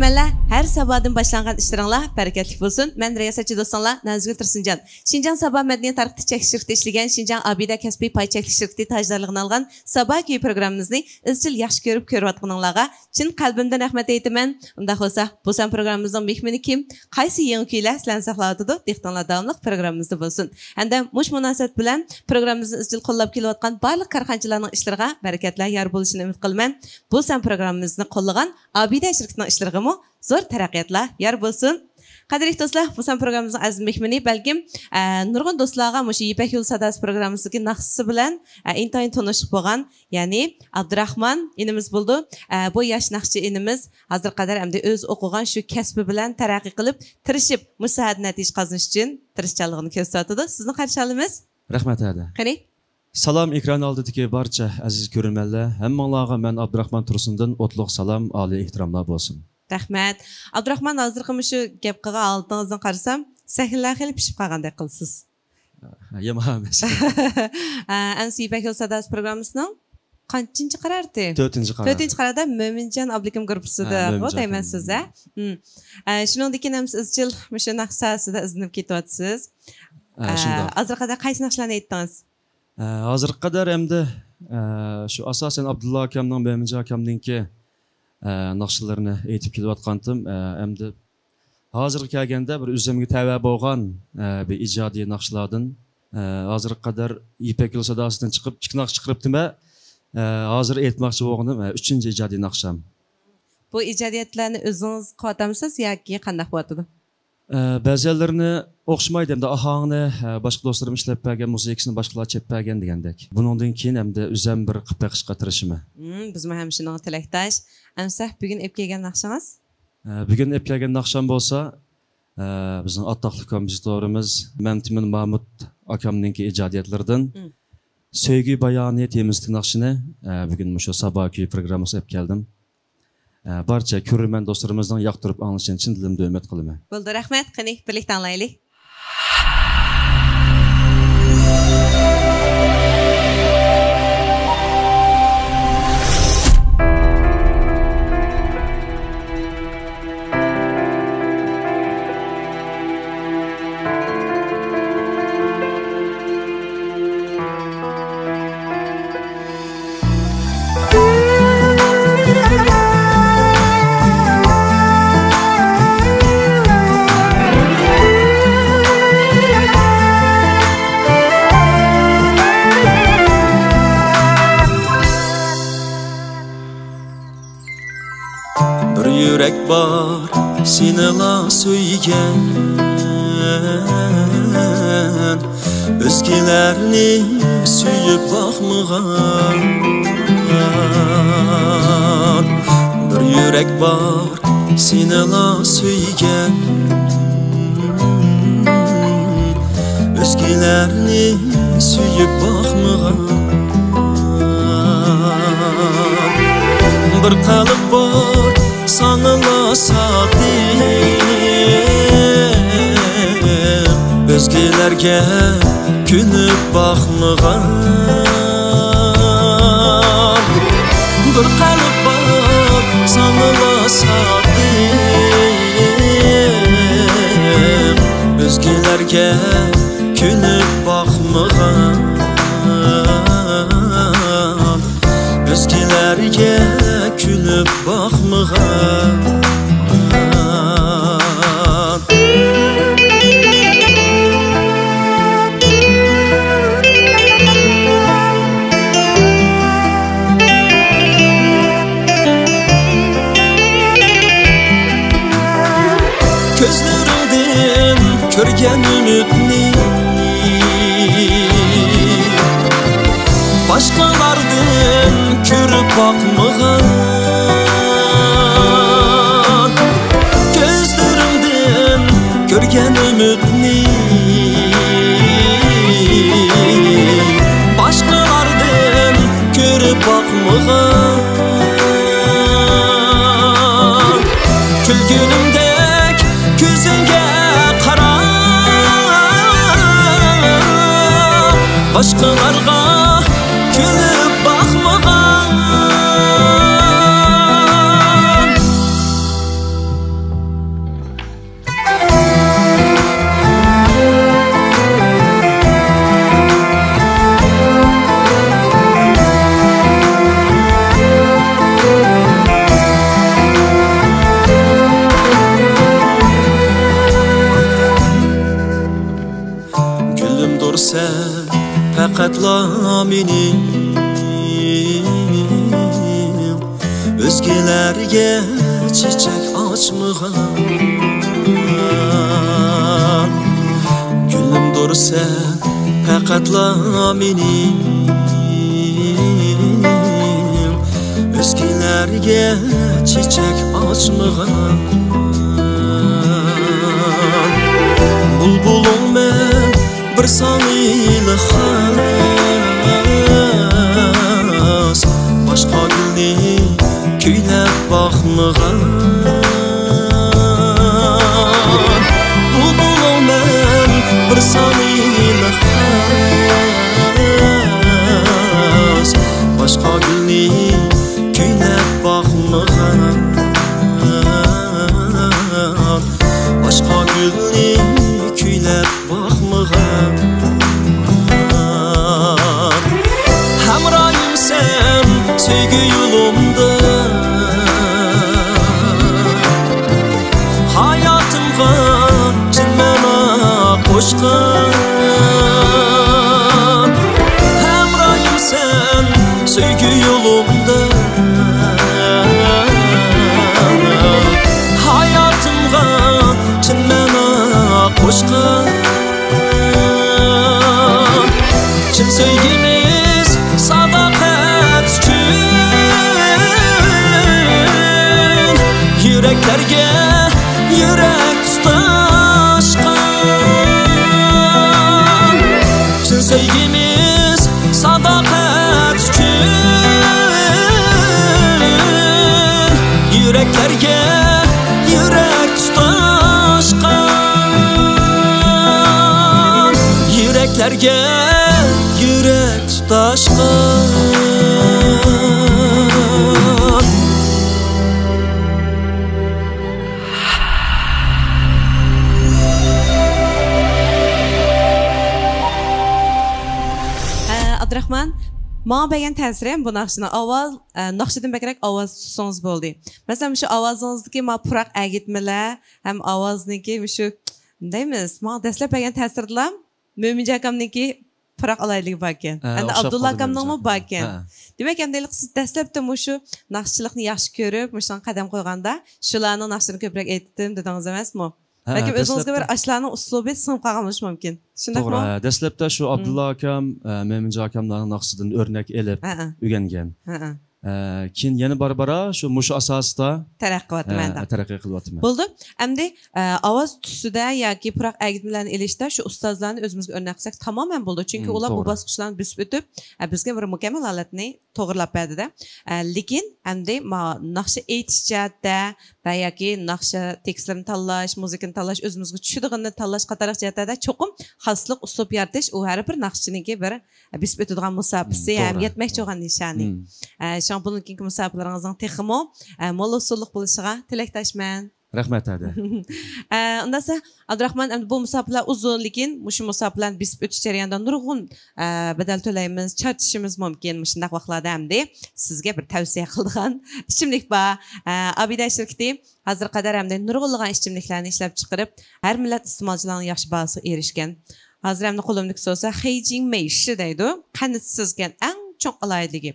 Görürmenler, her sabahdan başlanğan işleringlar bereketli bolsun. Men riyasatçı dostlar Nazgül Tursuncan. Şinjan Sabah Medeniyet Tarixi Çek şirketi işleyen Şinjan Abida Kasbi Pay Çekli şirketi tajdarlığını algan Sabah köy programımızı izchil yaxshi görüp atqaninglarga chin qalbimdan rahmat aytaman. Unda bo'lsa, bu san programımızın mehmoni kim? Qaysi yangi kuylar sizlarni saqlayotdi? Dehqonlar davomli programımızda bo'lsin. Hamda mush munosabat bilan programımızın izchil qo'llab kelayotgan barliq korxonchilarning ishlariga barakatlar yor bo'lishini umid qilaman. Bu san programımızni qo'llagan Abida şirketining ishlariga zo'r taraqqiyotlar yor bo'lsin. Qadrli do'stlar, bu san programımızın aziz mehmoni balkim nurg'un do'stlarga mushu Ipak yo'l sadasi programmasiga naqsi bilan intayin tanishib bo'lgan, ya'ni Abdurahmon inimiz bo'ldi. Bu yosh naqshi inimiz hozir qadar hamda o'z o'qigan shu kasbi bilan taraqqiy qilib, tirishib musaad natija qozonish uchun tirishchanligini ko'rsatdi. Sizni qarshi olamiz. Rahmat ada. Qani? Salam ekran oldidagi barcha aziz ko'ruvchilar, hammanglarga men Abdurahmon Tursundan o'tliq salom, oliy ehtiromlar bo'lsin. Rahmat. Abdurahmon hozirgi shu gap qilgan oldingizdan qarasam, sahnlar xil pishib qolgandek qilsiz. Yamamas. Ansi Ipak yo'l sadasi programmasining qanchinchi qarordi? 4-qaror. 4-qarorda Mo'minjon Abdukim guruhida o'tayman siz-a. Shuningdek ham siz izchil o'sha naqshasida izinib ketyapsiz. Hozir qadar qaysi naqshlarni aytdingiz? Hozir qadar hamda shu asosan Abdulla akamning, Mo'minjon akamninki naqshlarni aytib kelayotgandim. Hamda hozirga kelganda bir o'zimga tava bo'lgan bir ijodiy naqshlardan hozirga qadar Ipak yo'l sadasidan chiqib, ikki naqsh chiqiribdim-a. Hozir aytmoqchi bo'lganim 3-chi ijodiy naqsham. Bu ijodiyatlarni o'zingiz qo'tamsiz yoki qanday bo'tadi? Ba'zilarini o'xshamaydi hamda ahangni boshqa do'stlarim ishlab bergan, musiqasini boshqalar chep bergan degandek. Buningdan keyin hamda o'zim bir qilib beqishga tirishim. Biz ham shunga tilakdosh. Amsa bugun ep kelgan naqshangiz? Bugun ep kelgan naqsham bo'lsa, bizning atoqli kompozitorimiz Mamtimin Mahmud akamninki ijodiyatlaridan Sevgi bayoni temizdagi naqshini bugun shu Sabah köy programmasiga ep keldim. Barcha ko'rman do'stlarimizning yoqtirib anglashini chin dilimdan umid qilaman. Bo'ldi, rahmat. Qani, birlikda anglaylik. Yürek var sinela söygen özgelerini süyüp bakmıgan bir yürek var sinela söygen özgelerini süyüp bakmıgan bir kalıp var sanıla sadim özgelerge günüp bakmıgan bir kalıp var sanıla sadim özgelerge günüp bakmıgan özgelerge külüp bakmıgan Gözlerimden körgen ümitni başkalardan körüp bakmıgan gözlerimden körgen ümitni başkalardan körüp bakmıgan külgünümdek gözünge kara başkalarga külüp bakmıgan sen faqatla mening özgelerge çiçek açmıgan gülümdür sen faqatla mening özgelerge çiçek açmıgan bulbulum men bir sanıyla xas başqa gülni küylep baxmıgan bulbulum men bir sanıyla xas başqa gülni küylep baxmıgan başqa gülni küylep baxmıgan Hamrayım sen sevgi yolumda hayatımga cimena koşkan Hamrayım sen sevgi yolumda hayatımga cimena koşkan Çin sevgimiz sadakat üçün Yüreklerge yürek tutaşkan Çin sevgimiz sadakat üçün Yüreklerge yürek tutaşkan Yüreklerge yürek tutaşkan Abdurrahman, bana bəgən təsirəm bu naqşına. Avaz, naqşıdan bəkrək avaz tutsanız boldu. Məsələn, şu avazınızdaki ma pıraq əgitmələr, həm avazniki, şu, deyimiz, bana dəsləb bəgən təsirdilam. Möminci akamniki pıraq alaylığı bakən. Əndə Abdullah akamның mı bakən. Demək, əmdəlik siz dəsləb də şu naqşılıqını yaxşı görüb, müşdən qədəm qoyğanda, şularının naqşını köprək etdim, dediniz emas mı? Belki özünüzge bir aşılarının uslubu sınıf qalmış mümkün. Doğru. Dəsləbdə şu Abdullah akam, Möminci akamların naqşıdan örnek elib, ügəngen. Keyin yana bara şu muşu asasida tərəqqiyatı məndə. Tərəqqi qılıbatı mən. Buldu. Əmdi avaz tüsüdə yoki pıraq əgitmələrini elişdə şu ustazlarını özümüzə örnek qılsaq tamamen buldu. Çünki ular bu basqıçlarını büsüb ötüb, bizə bir mükemmel aletini toğırlap bədi. Lekin əmdi naqşı eytişcətdə və yoki naqşı tekstlərini tanlaş, muzikini tanlaş, özümüzə düşüdüğünü tanlaş qataraq cəhətdə çoxum xaslıq uslub yaratish u hər bir naqşçınınki bir büsüb ötüdüğən musabisi, yetməkçi olan nişani. Şan bunun kinki musablarınızın teximo mol usulluk buluşuğa tilektaşman. Rahmet hadi. Ondan sonra Abdurrahman bu musablar uzun lekin şu musablarni bisib ötiş jarayonida nurg'un bedel to'laymiz, charchishimiz mumkin. Shunday vaqtlarda hamda sizga bir tavsiya qiladigan ichimlik bor. Abida shirkati hozir qadar hamda nurg'unlagan ichimliklarni ishlab chiqarib, har millat iste'molchilarining yaxshi bahosiga erishgan. Hozir hamda qo'limda bo'lsa Heijing Meishi deydi. Qanitsizgan eng çok alaydığı.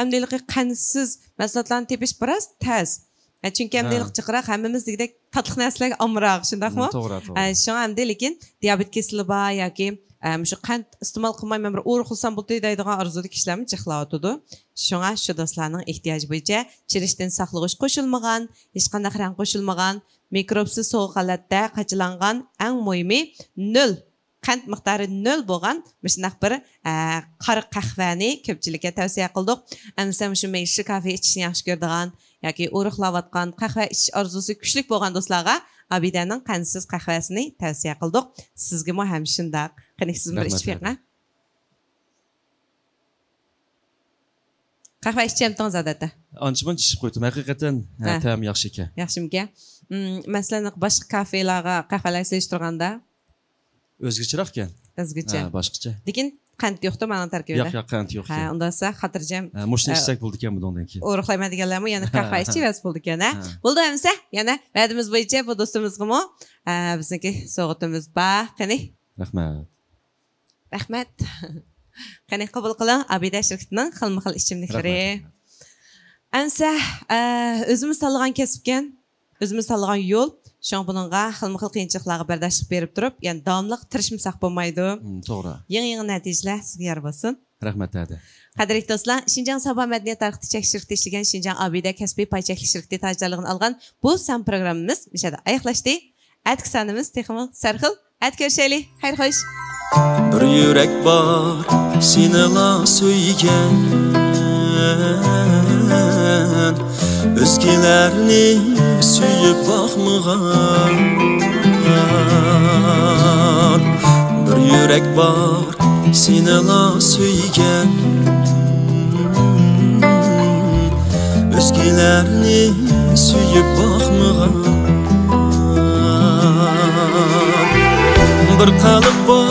Əmdəliqi qansiz məsələtlərini tepiş biraz təz. Çünki əmdəliq çıxıraq, həmimiz digidək tatlıq nəsləg amıraq, şundaqmı? Doğru. Şuna əmdəlikin diabet kesili var, yoki şu qand istimal qılmay mən bir uğur qılsam bu deydiğən arzudu kişilərimi çıxlatıdı. Şuna şu dostlarının ehtiyacı boyunca çirişdən saqlığış qoşulmagan, heç qanday rəng qoşulmagan, mikrobsiz soğuq holatda qaçılanğan, ən mühimi 0 qand miqdori 0 bo'lgan shunday bir qariq qahvani ko'pchilikka tavsiya qildik. Amsam shu Meishi kafe ichishni yaxshi ko'radigan yoki o'riqlayotgan qahva ichish orzusi kuchli bo'lgan do'stlarga Abidaning qandsiz qahvasini tavsiya qildik. Sizga mo ham shunday. Qani siz bir ichib ko'ring. Qahva ichimdingiz odatda? Ancha-muncha ichib qo'ydim. Haqiqatan ta'm yaxshi ekan. Yaxshimikan? Masalan, boshqa kafelarga qahvalar solishtirganda Özgüçürək ekan. Özgüçə. Başqaça. Lekin qand yo'qda mənim tərkibində. Yo'q, qand yo'q. Ha, ondan sonra xatircəm. Muşni içsək buldu ekan bundan keyin. O'riqlayma deganlarmi, yana qahva ichib buldu ekan, ha. Bo'ldi hamsa, yana va'dimiz bo'yicha bu do'stimizga bizniki sovg'atimiz bor. Qani? Rahmat. Rahmat. Qani qabul qiling Abida shirkatining xilma-xil ichimliklari. Ansa o'zimiz tanlagan kasbgan, o'zimiz tanlagan yo'l, shunga buningga xilma-xil qiyinchiliklarga bardoshlik berib turib, ya'ni davomli tirishmasak bo'lmaydi. To'g'ri. Yangi natijalar sizga yor bo'lsin. Rahmat adi. Qadrli do'stlar, Şinjan Sabah Madaniyat Tarixi Çek şirketi işleyen Şinjan Abida Kasbi Payçaklı şirketi tajdarlığını algan bu san programımız müşahede ayaklaştı. Etki sanımız tekimi sarxıl. Et görüşelim. Hayır hoş. Bir yürek var seni la söygen özgelerini suyup bakmıgan bir yürek var seni la söygen özgelerini suyup bakmıgan bir kalıp var